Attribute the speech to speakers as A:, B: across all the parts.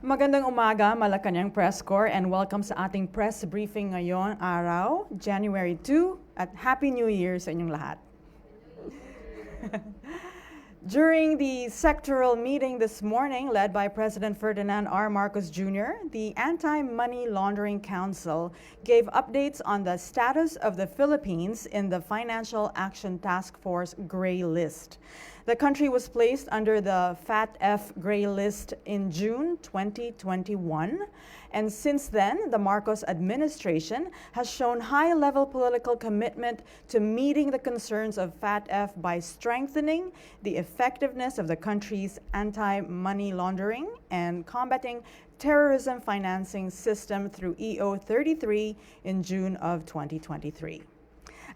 A: Magandang umaga, Malacanang Press Corps, and welcome sa ating press briefing ngayon araw, January 2, at Happy New Year sa inyong lahat. During the sectoral meeting this morning, led by President Ferdinand R. Marcos Jr., the Anti-Money Laundering Council gave updates on the status of the Philippines in the Financial Action Task Force Gray List. The country was placed under the FATF Gray List in June 2021, and since then, the Marcos administration has shown high-level political commitment to meeting the concerns of FATF by strengthening the effectiveness of the country's anti-money laundering and combating terrorism financing system through EO 33 in June of 2023.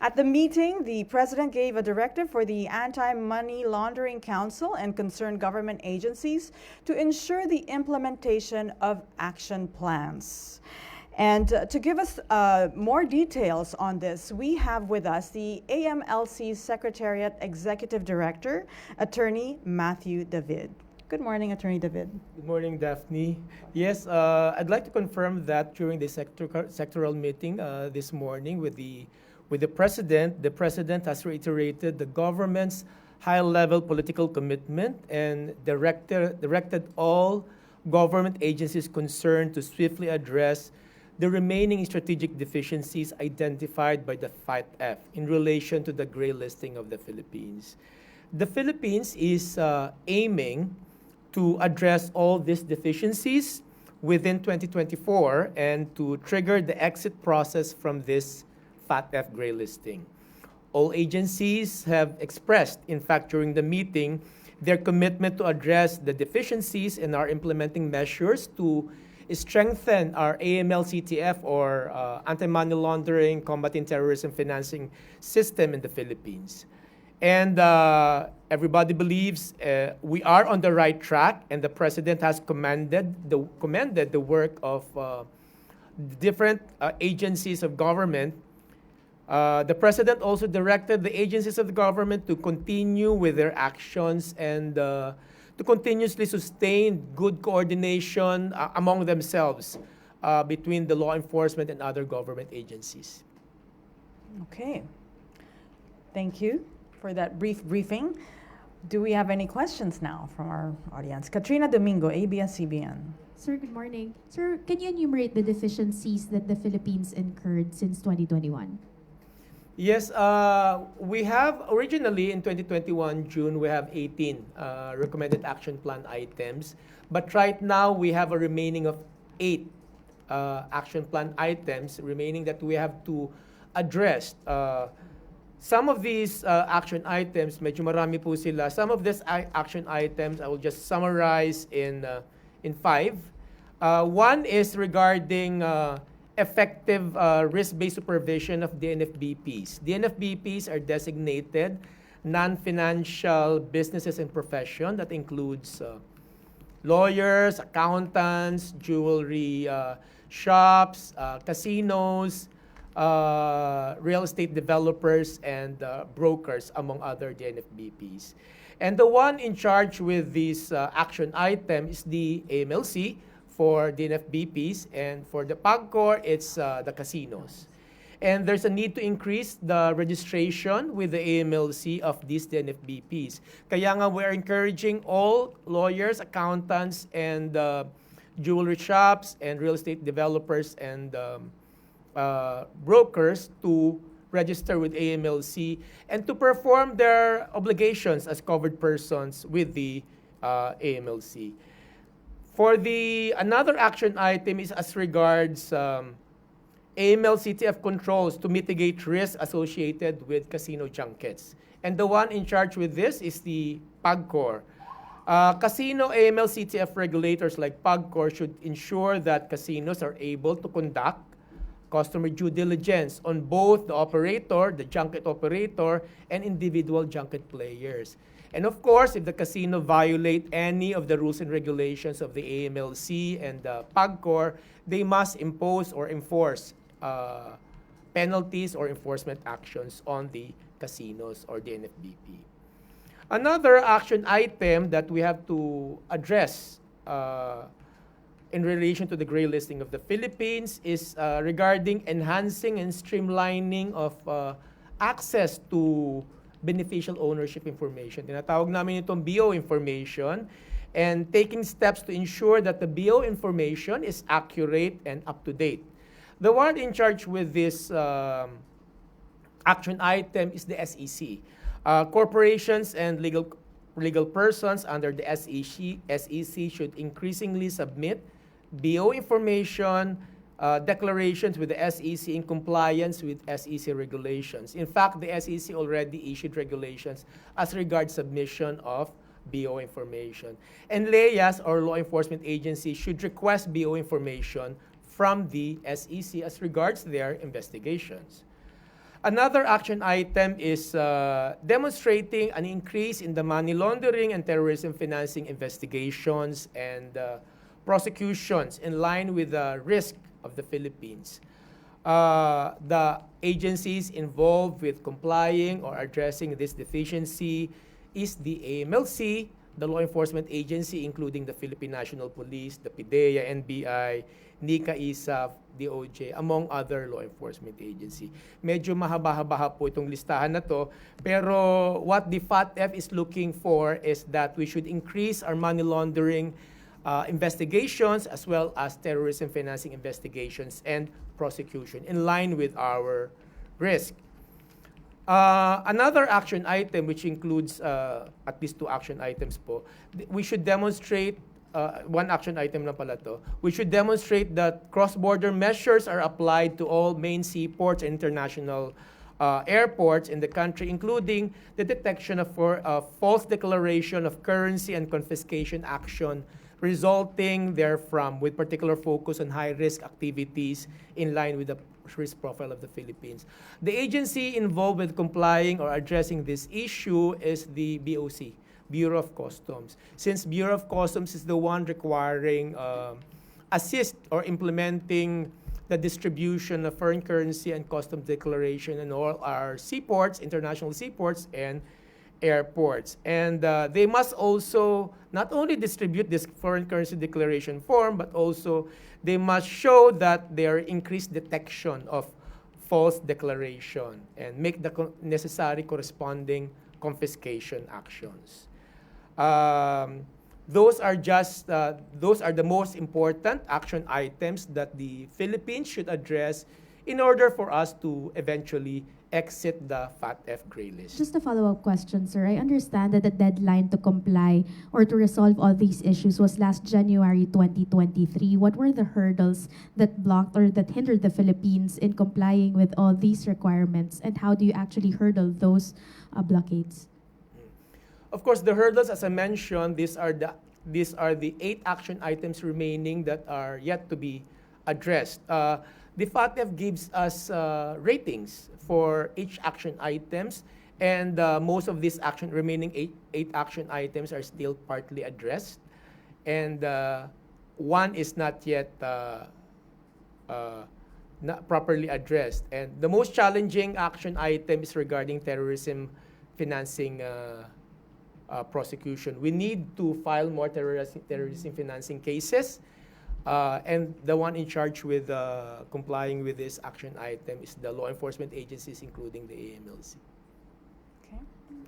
A: At the meeting, the President gave a directive for the Anti-Money Laundering Council and concerned government agencies to ensure the implementation of action plans. And to give us more details on this, we have with us the AMLC Secretariat Executive Director, Attorney Matthew David. Good morning, Attorney David.
B: Good morning, Daphne. Yes, I'd like to confirm that during the sectoral meeting this morning with the President has reiterated the government's high-level political commitment and directed all government agencies concerned to swiftly address the remaining strategic deficiencies identified by the FATF in relation to the gray listing of the Philippines. The Philippines is aiming to address all these deficiencies within 2024 and to trigger the exit process from this FATF gray listing. All agencies have expressed, in fact, during the meeting, their commitment to address the deficiencies and are implementing measures to strengthen our AML-CTF or anti-money laundering, combating terrorism financing system in the Philippines. And everybody believes we are on the right track, and the President has commended the work of different agencies of government. The President also directed the agencies of the government to continue with their actions and to continuously sustain good coordination among themselves between the law enforcement and other government agencies.
A: Okay. Thank you for that briefing. Do we have any questions now from our audience? Katrina Domingo, ABS-CBN.
C: Sir, good morning. Sir, can you enumerate the deficiencies that the Philippines incurred since 2021?
B: Yes, we have originally in 2021, June, we have 18 recommended action plan items. But right now, we have a remaining of 8 action plan items remaining that we have to address. Some of these action items, medyo marami po sila. Some of these action items, I will just summarize in 5. One is regarding effective risk-based supervision of DNFBPs. DNFBPs are designated non-financial businesses and profession. That includes lawyers, accountants, jewelry shops, casinos, real estate developers, and brokers, among other DNFBPs. And the one in charge with this action item is the AMLC, for DNFBPs, and for the PAGCOR, it's the casinos. And there's a need to increase the registration with the AMLC of these DNFBPs. Kaya nga we're encouraging all lawyers, accountants, and jewelry shops, and real estate developers, and brokers to register with AMLC and to perform their obligations as covered persons with the AMLC. For another action item is as regards AML-CTF controls to mitigate risks associated with casino junkets. And the one in charge with this is the PAGCOR. Casino AML-CTF regulators like PAGCOR should ensure that casinos are able to conduct customer due diligence on both the operator, the junket operator, and individual junket players. And of course, if the casino violate any of the rules and regulations of the AMLC and the PAGCOR, they must impose or enforce penalties or enforcement actions on the casinos or the NFBP. Another action item that we have to address in relation to the gray listing of the Philippines is regarding enhancing and streamlining of access to beneficial ownership information. Tinatawag namin itong BO information, and taking steps to ensure that the BO information is accurate and up-to-date. The one in charge with this action item is the SEC. Corporations and legal persons under the SEC should increasingly submit BO information declarations with the SEC in compliance with SEC regulations. In fact, the SEC already issued regulations as regards submission of BO information. And LEAs, or law enforcement agencies, should request BO information from the SEC as regards their investigations. Another action item is demonstrating an increase in the money laundering and terrorism financing investigations and prosecutions in line with the risk of the Philippines. The agencies involved with complying or addressing this deficiency is the AMLC, the law enforcement agency, including the Philippine National Police, the PIDEA, NBI, NICA, ISAF, DOJ, among other law enforcement agency. Medyo mahaba-haba po itong listahan na to, pero what the FATF is looking for is that we should increase our money laundering investigations as well as terrorism financing investigations and prosecution in line with our risk. Another action item, which includes at least two action items po, we should demonstrate, one action item na pala to, we should demonstrate that cross-border measures are applied to all main seaports and international airports in the country, including the detection of false declaration of currency and confiscation action resulting therefrom, with particular focus on high-risk activities in line with the risk profile of the Philippines. The agency involved with complying or addressing this issue is the BOC, Bureau of Customs. Since Bureau of Customs is the one requiring assist or implementing the distribution of foreign currency and customs declaration in all our seaports, international seaports, and airports. And they must also not only distribute this foreign currency declaration form, but also they must show that there are increased detection of false declaration and make the necessary corresponding confiscation actions. Those are the most important action items that the Philippines should address in order for us to eventually exit the FATF gray list.
C: Just a follow-up question, sir. I understand that the deadline to comply or to resolve all these issues was last January 2023. What were the hurdles that blocked or that hindered the Philippines in complying with all these requirements, and how do you actually hurdle those blockades?
B: Of course, the hurdles, as I mentioned, these are the 8 action items remaining that are yet to be addressed. The FATF gives us ratings for each action items, and most of these remaining eight action items are still partly addressed, and one is not yet not properly addressed. And the most challenging action item is regarding terrorism financing prosecution. We need to file more terrorism financing cases. And the one in charge with complying with this action item is the law enforcement agencies, including the AMLC.
A: Okay.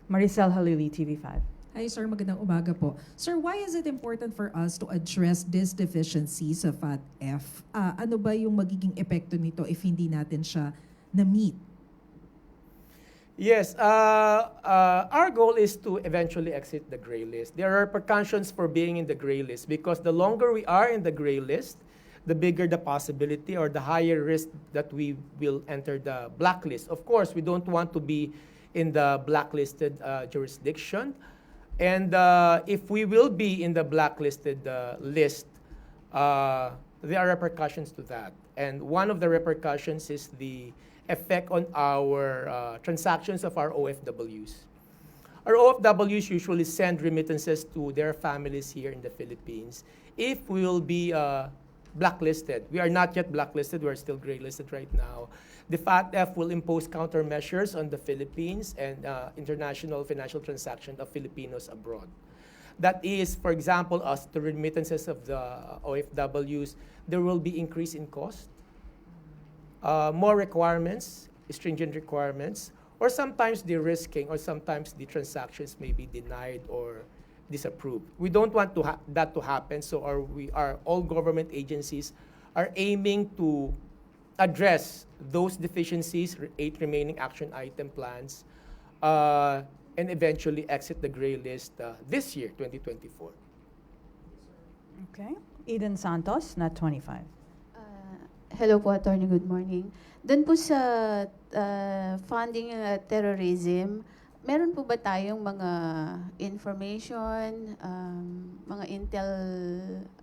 A: Maricel Halili, TV5.
D: Hi, sir. Magandang umaga po. Sir, why is it important for us to address these deficiencies sa FATF? Ano ba yung magiging epekto nito if hindi natin siya na-meet?
B: Yes, our goal is to eventually exit the gray list. There are repercussions for being in the gray list because the longer we are in the gray list, the bigger the possibility or the higher risk that we will enter the blacklist. Of course, we don't want to be in the blacklisted jurisdiction. And if we will be in the blacklisted list, there are repercussions to that. And one of the repercussions is the effect on our transactions of our OFWs. Our OFWs usually send remittances to their families here in the Philippines. If we will be blacklisted, we are not yet blacklisted, we are still graylisted right now. The FATF will impose countermeasures on the Philippines and international financial transactions of Filipinos abroad. That is, for example, as the remittances of the OFWs, there will be increase in cost, more requirements, stringent requirements, or sometimes de-risking, or sometimes the transactions may be denied or disapproved. We don't want that to happen, so all government agencies are aiming to address those deficiencies, 8 remaining action item plans, and eventually exit the gray list this year, 2024.
A: Okay. Eden Santos, Net 25.
E: Hello po, Attorney. Good morning. Doon po sa funding terrorism, meron po ba tayong mga information, mga intel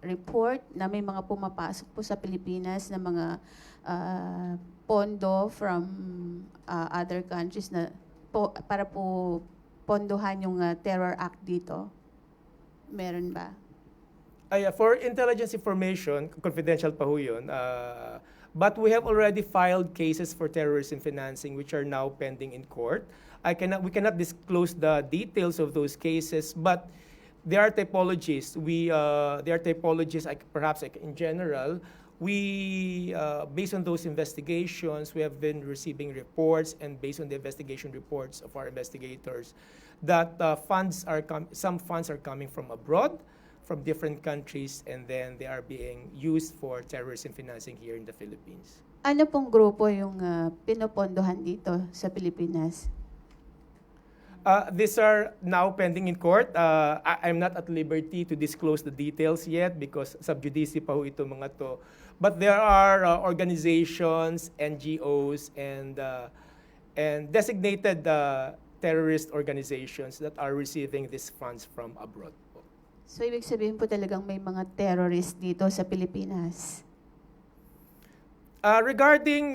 E: report na may mga pumapasok po sa Pilipinas na mga pondo from other countries na para po pondohan yung terror act dito? Meron ba?
B: For intelligence information, confidential pa ho yun, but we have already filed cases for terrorism financing which are now pending in court. We cannot disclose the details of those cases, but there are typologies. Perhaps in general, based on those investigations, we have been receiving reports, and based on the investigation reports of our investigators, that some funds are coming from abroad, from different countries, and then they are being used for terrorism financing here in the Philippines.
E: Ano pong grupo yung pinopondohan dito sa Pilipinas?
B: These are now pending in court. I'm not at liberty to disclose the details yet because sub judice pa ho ito mga to. But there are organizations, NGOs, and designated terrorist organizations that are receiving these funds from abroad.
E: So, ibig sabihin po talagang may mga terrorist dito sa Pilipinas?
B: Regarding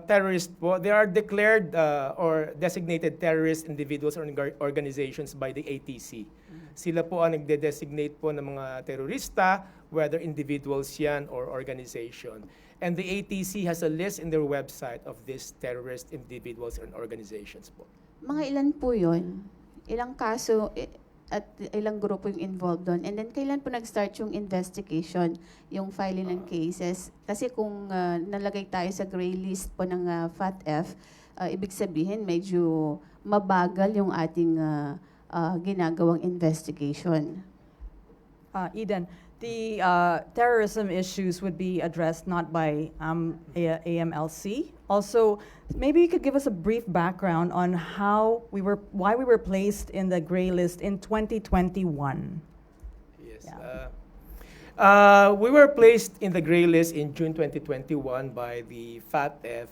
B: terrorists po, they are declared or designated terrorist individuals or organizations by the ATC. Sila po ang nagde-designate po ng mga terorista, whether individuals yan or organization. And the ATC has a list in their website of these terrorist individuals and organizations po.
E: Mga ilan po yun? Ilang kaso at ilang grupo yung involved doon? And then, kailan po nag-start yung investigation, yung filing ng cases? Kasi kung nalagay tayo sa gray list po ng FATF, ibig sabihin medyo mabagal yung ating ginagawang investigation.
A: Eden, the terrorism issues would be addressed not by AMLC. Also, maybe you could give us a brief background on why we were placed in the gray list in 2021.
B: Yes.
A: Yeah.
B: We were placed in the gray list in June 2021 by the FATF.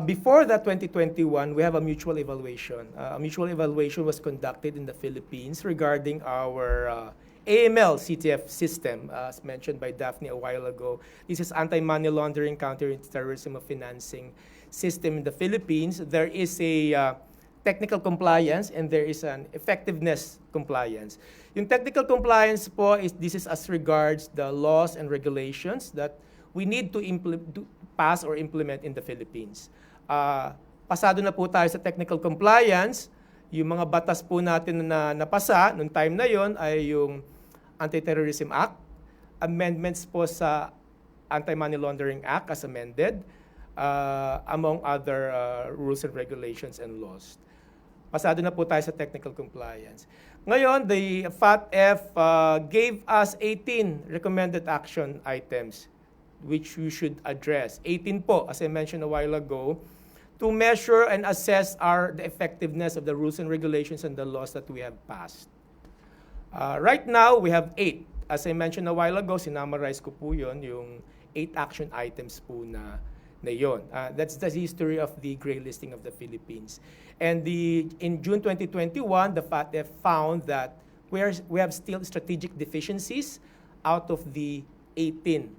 B: Before that 2021, we have a mutual evaluation. A mutual evaluation was conducted in the Philippines regarding our AML CTF system, as mentioned by Daphne a while ago. This is anti-money laundering, counter-terrorism of financing system in the Philippines. There is a technical compliance and there is an effectiveness compliance. Yung technical compliance po this is as regards the laws and regulations that we need to pass or implement in the Philippines. Pasado na po tayo sa technical compliance. Yung mga batas po natin na napasa noong time na yon ay yung Anti-Terrorism Act, amendments po sa Anti-Money Laundering Act as amended, among other rules and regulations and laws. Pasado na po tayo sa technical compliance. Ngayon, the FATF gave us 18 recommended action items which we should address. 18 po, as I mentioned a while ago, to measure and assess the effectiveness of the rules and regulations and the laws that we have passed. Right now, we have 8. As I mentioned a while ago, sinamarize ko po yun, yung 8 action items po na yun. That's the history of the gray listing of the Philippines. And in June 2021, the FATF found that we have still strategic deficiencies out of the 18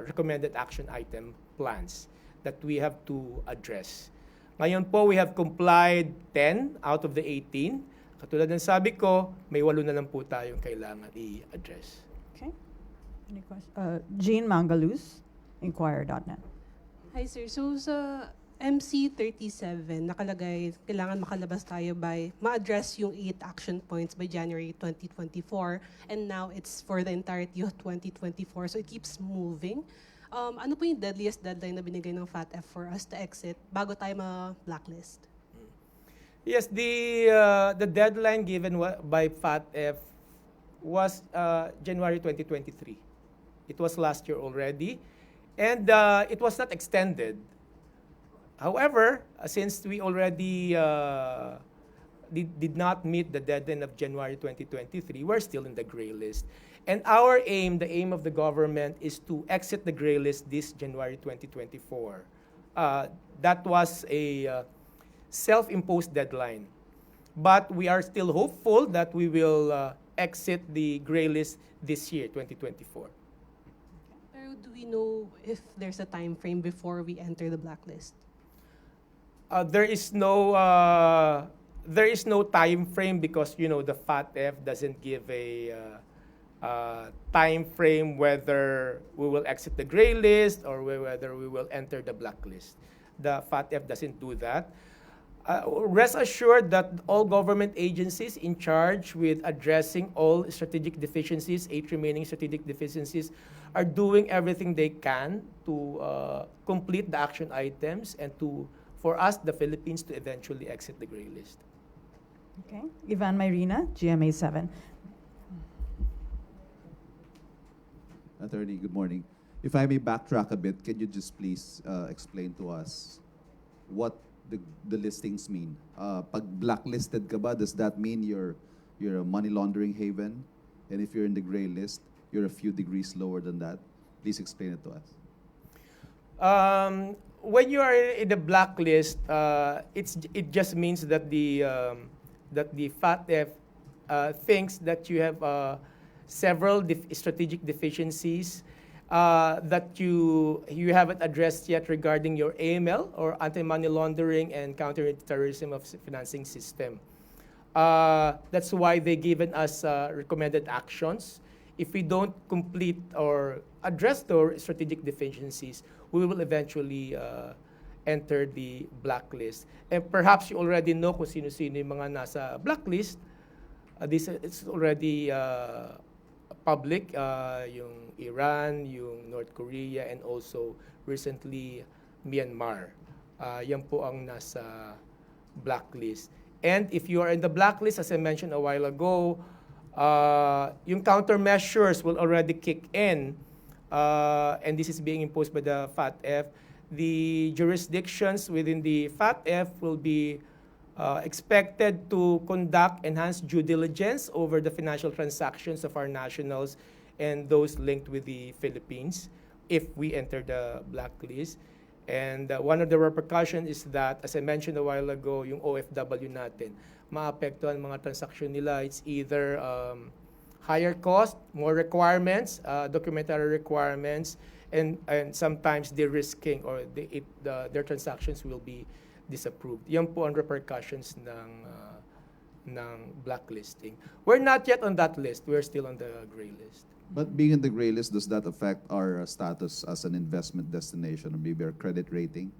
B: recommended action item plans that we have to address. Ngayon po, we have complied 10 out of the 18. Katulad ng sabi ko, may 8 na lang po tayong kailangan i-address.
A: Okay. Any questions? Jean Mangaluz, Inquirer.net.
F: Hi sir, so sa MC37, nakalagay, kailangan makalabas tayo by, ma-address yung 8 action points by January 2024. And now it's for the entirety of 2024. So it keeps moving. Ano po yung deadliest deadline na binigay ng FATF for us to exit bago tayo ma-blacklist?
B: Yes, the deadline given by FATF was January 2023. It was last year already, and it was not extended. However, since we already did not meet the deadline of January 2023, we're still in the gray list. And our aim, the aim of the government, is to exit the gray list this January 2024. That was a self-imposed deadline. But we are still hopeful that we will exit the gray list this year, 2024.
F: Pero do we know if there's a time frame before we enter the blacklist?
B: There is no time frame because the FATF doesn't give a time frame whether we will exit the gray list or whether we will enter the blacklist. The FATF doesn't do that. Rest assured that all government agencies in charge with addressing all strategic deficiencies, 8 remaining strategic deficiencies, are doing everything they can to complete the action items and for us, the Philippines, to eventually exit the gray list.
A: Okay. Ivan Mayrina, GMA 7.
G: Attorney, good morning. If I may backtrack a bit, can you just please explain to us what the listings mean? Pag blacklisted ka ba, does that mean you're a money laundering haven? And if you're in the gray list, you're a few degrees lower than that? Please explain it to us.
B: When you are in the blacklist, it just means that the FATF thinks that you have several strategic deficiencies that you haven't addressed yet regarding your AML or anti-money laundering and counter-terrorism of financing system. That's why they given us recommended actions. If we don't complete or address those strategic deficiencies, we will eventually enter the blacklist. And perhaps you already know kung sino-sino yung mga nasa blacklist. It's already public, yung Iran, yung North Korea, and also recently Myanmar. Yan po ang nasa blacklist. And if you are in the blacklist, as I mentioned a while ago, yung countermeasures will already kick in, and this is being imposed by the FATF. The jurisdictions within the FATF will be expected to conduct enhanced due diligence over the financial transactions of our nationals and those linked with the Philippines if we enter the blacklist. And one of the repercussions is that, as I mentioned a while ago, yung OFW natin, maapektuhan mga transaksyon nila. It's either higher cost, more requirements, documentary requirements, and sometimes de-risking or their transactions will be disapproved. Yan po ang repercussions ng blacklisting. We're not yet on that list. We're still on the gray list.
G: But being in the gray list, does that affect our status as an investment destination or maybe our credit rating?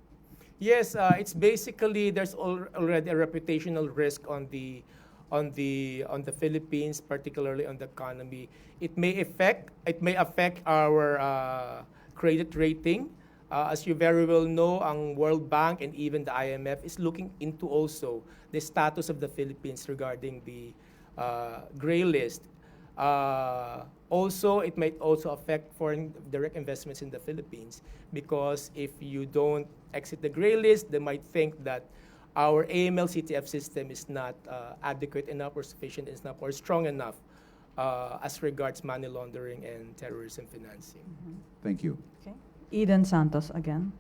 B: Yes, it's basically there's already a reputational risk on the Philippines, particularly on the economy. It may affect our credit rating. As you very well know, ang World Bank and even the IMF is looking into also the status of the Philippines regarding the gray list. Also, it might also affect foreign direct investments in the Philippines because if you don't exit the gray list, they might think that our AML CTF system is not adequate enough or sufficient enough or strong enough as regards money laundering and terrorism financing.
G: Thank you.
A: Okay. Eden Santos again.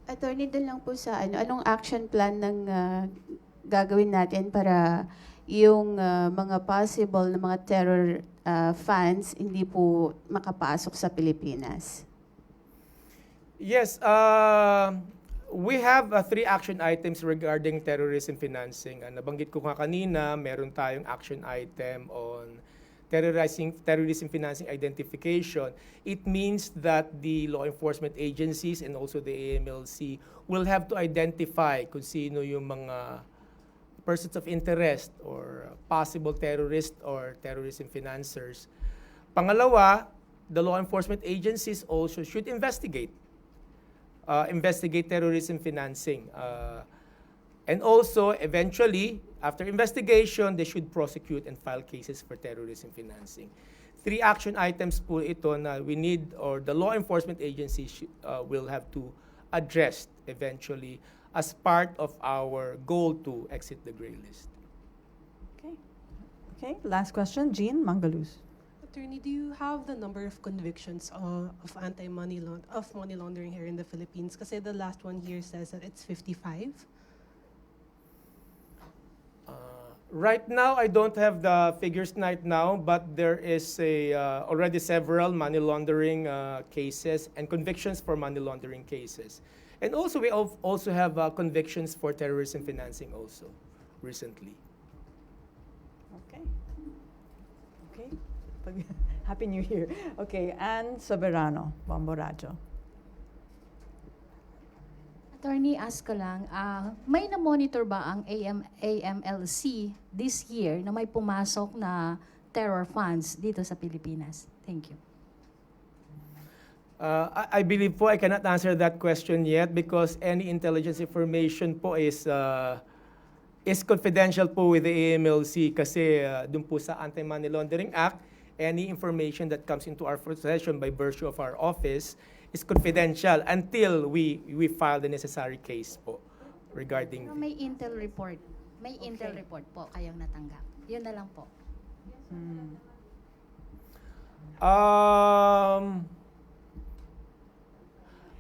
E: Attorney, din lang po sa anong action plan ng gagawin natin para yung mga possible na mga terror funds hindi po makapasok sa Pilipinas?
B: Yes, we have 3 action items regarding terrorism financing. Nabanggit ko nga kanina, meron tayong action item on terrorism financing identification, it means that the law enforcement agencies and also the AMLC will have to identify kung sino yung mga persons of interest or possible terrorist or terrorism financiers. Pangalawa, the law enforcement agencies also should investigate terrorism financing. And also, eventually, after investigation, they should prosecute and file cases for terrorism financing. 3 action items po ito na we need, or the law enforcement agencies will have to address eventually as part of our goal to exit the gray list.
A: Okay. Okay, last question, Jean Mangaluz.
F: Attorney, do you have the number of convictions of money laundering here in the Philippines? Kasi the last one here says that it's 55.
B: Right now, I don't have the figures right now, but there is already several money laundering cases and convictions for money laundering cases. And also, we also have convictions for terrorism financing also recently.
A: Okay. Okay. Happy New Year. Okay, Ann Soberano, Bamborajo.
H: Attorney, ask ko lang, may na-monitor ba ang AMLC this year na may pumasok na terror funds dito sa Pilipinas? Thank you.
B: I believe po I cannot answer that question yet because any intelligence information po is confidential po with the AMLC kasi dun po sa Anti-Money Laundering Act, any information that comes into our possession by virtue of our office is confidential until we file the necessary case po regarding.
H: Pero may intel report. May
A: Okay.
H: intel report po kayong natanggap. Yun na lang po.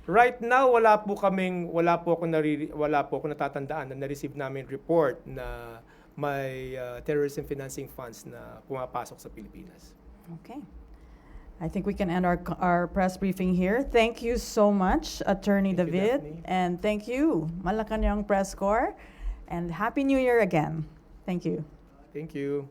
B: Right now wala po ako natatandaan na na-receive namin report na may terrorism financing funds na pumapasok sa Pilipinas.
A: Okay. I think we can end our press briefing here. Thank you so much, Attorney
B: Thank you,
A: David.
B: Daphne.
A: And thank you, Malacanang Press Corps. And Happy New Year again. Thank you.
B: Thank you.